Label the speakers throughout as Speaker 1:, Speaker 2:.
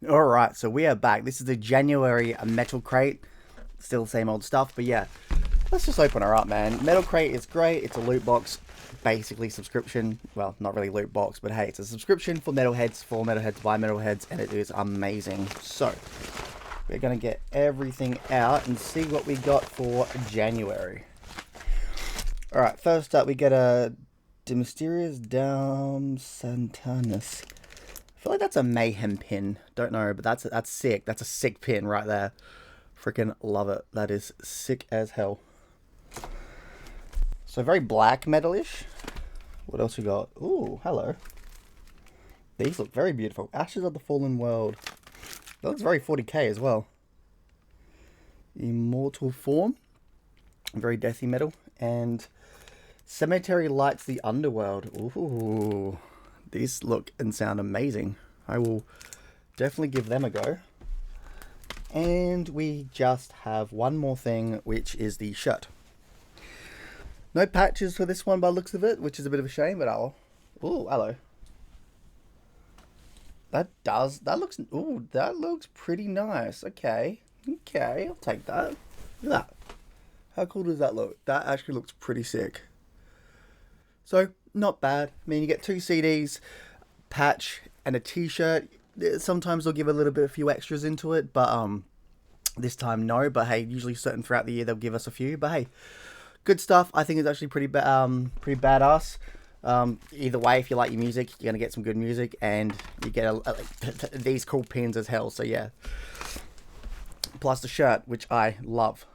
Speaker 1: Alright, so we are back. This is the January Metal Crate. Still the same old stuff, but yeah. Let's just open her up, man. Metal Crate is great. It's a loot box, basically subscription. Well, not really loot box, but hey, it's a subscription for metalheads, for metalheads, by metalheads, and it is amazing. So, we're going to get everything out and see what we got for January. Alright, first up we get a De Mysterious Dam Santanus. I feel like that's a mayhem pin. Don't know, but that's sick. That's a sick pin right there. Freaking love it. That is sick as hell. So very black metalish. What else we got? Ooh, hello. These look very beautiful. Ashes of the Fallen World. That looks very 40k as well. Immortal Form. Very deathy metal. And Cemetery Lights the Underworld. Ooh. These look and sound amazing. I will definitely give them a go. And we just have one more thing, which is the shirt. No patches for this one by the looks of it, which is a bit of a shame, but I'll... Ooh, hello. That looks pretty nice. Okay, I'll take that. Look at that. How cool does that look? That actually looks pretty sick. So, not bad. I mean, you get 2 CDs, patch, and a t-shirt. Sometimes they'll give a few extras into it, but this time no. But hey, usually certain throughout the year they'll give us a few. But hey, good stuff. I think it's actually pretty badass. Either way, if you like your music, you're gonna get some good music, and you get these cool pins as hell. So yeah. Plus the shirt, which I love.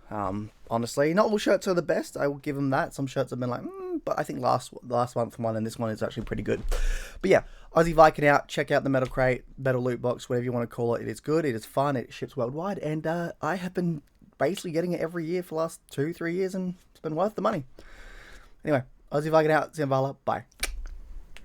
Speaker 1: Honestly, not all shirts are the best. I will give them that. Some shirts have been like, but I think the last month one and this one is actually pretty good. But yeah, Aussie Viking out. Check out the Metal Crate, Metal Loot Box, whatever you want to call it. It is good. It is fun. It ships worldwide, and I have been basically getting it every year for the last 2-3 years, and it's been worth the money. Anyway, Aussie Viking out. Zimbala. Bye.